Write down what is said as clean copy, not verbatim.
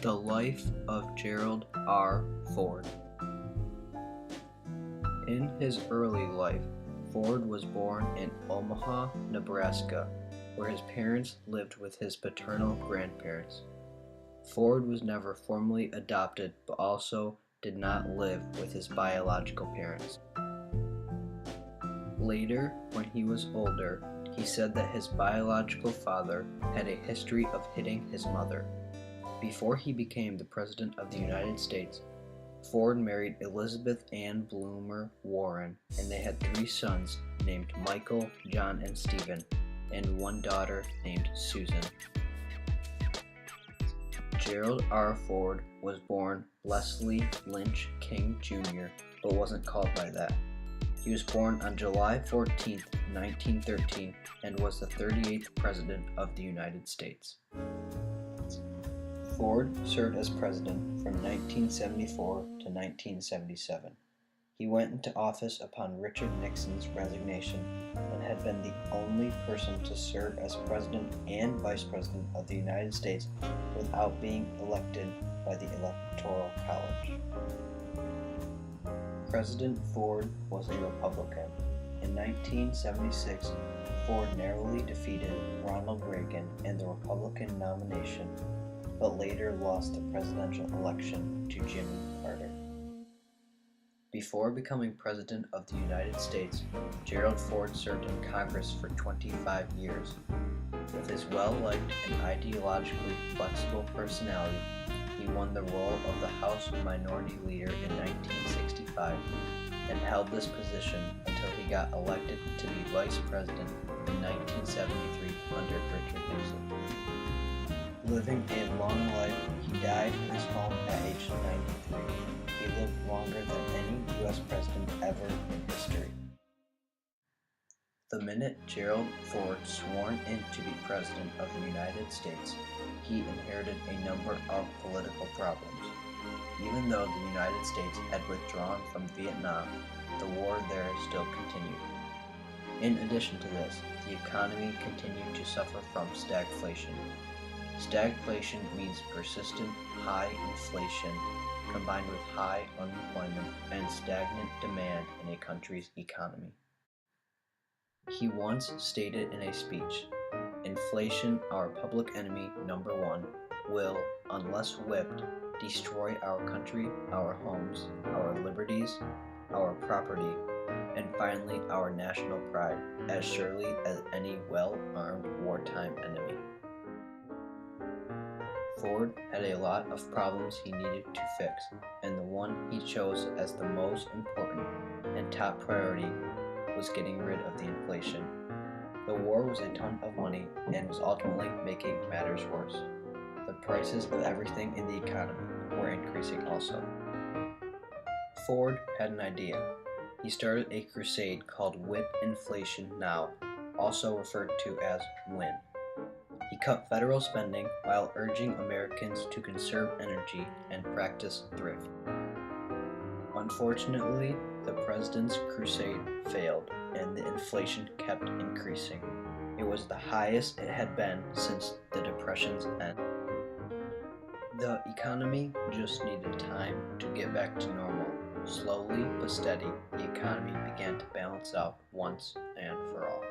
The life of Gerald R. Ford. In his early life, Ford was born in Omaha, Nebraska, where his parents lived with his paternal grandparents. Ford was never formally adopted, but also did not live with his biological parents. Later, when he was older, he said that his biological father had a history of hitting his mother. Before he became the President of the United States, Ford married Elizabeth Ann Bloomer Warren, and they had 3 sons named Michael, John, and Stephen, and 1 daughter named Susan. Gerald R. Ford was born Leslie Lynch King Jr., but wasn't called by that. He was born on July 14, 1913, and was the 38th President of the United States. Ford served as president from 1974 to 1977. He went into office upon Richard Nixon's resignation and had been the only person to serve as president and vice president of the United States without being elected by the Electoral College. President Ford was a Republican. In 1976, Ford narrowly defeated Ronald Reagan in the Republican nomination, but later lost the presidential election to Jimmy Carter. Before becoming President of the United States, Gerald Ford served in Congress for 25 years. With his well-liked and ideologically flexible personality, he won the role of the House Minority Leader in 1965 and held this position until he got elected to be Vice President in 1973 under Richard Nixon. Living a long life, he died in his home at age 93. He lived longer than any U.S. president ever in history. The minute Gerald Ford sworn in to be President of the United States, he inherited a number of political problems. Even though the United States had withdrawn from Vietnam, the war there still continued. In addition to this, the economy continued to suffer from stagflation. Stagflation means persistent high inflation combined with high unemployment and stagnant demand in a country's economy. He once stated in a speech, "Inflation, our public enemy number 1, will, unless whipped, destroy our country, our homes, our liberties, our property, and finally our national pride, as surely as any well-armed wartime enemy." Ford had a lot of problems he needed to fix, and the one he chose as the most important and top priority was getting rid of the inflation. The war was a ton of money and was ultimately making matters worse. The prices of everything in the economy were increasing also. Ford had an idea. He started a crusade called Whip Inflation Now, also referred to as WIN. He cut federal spending while urging Americans to conserve energy and practice thrift. Unfortunately, the president's crusade failed and the inflation kept increasing. It was the highest it had been since the Depression's end. The economy just needed time to get back to normal. Slowly but steady, the economy began to balance out once and for all.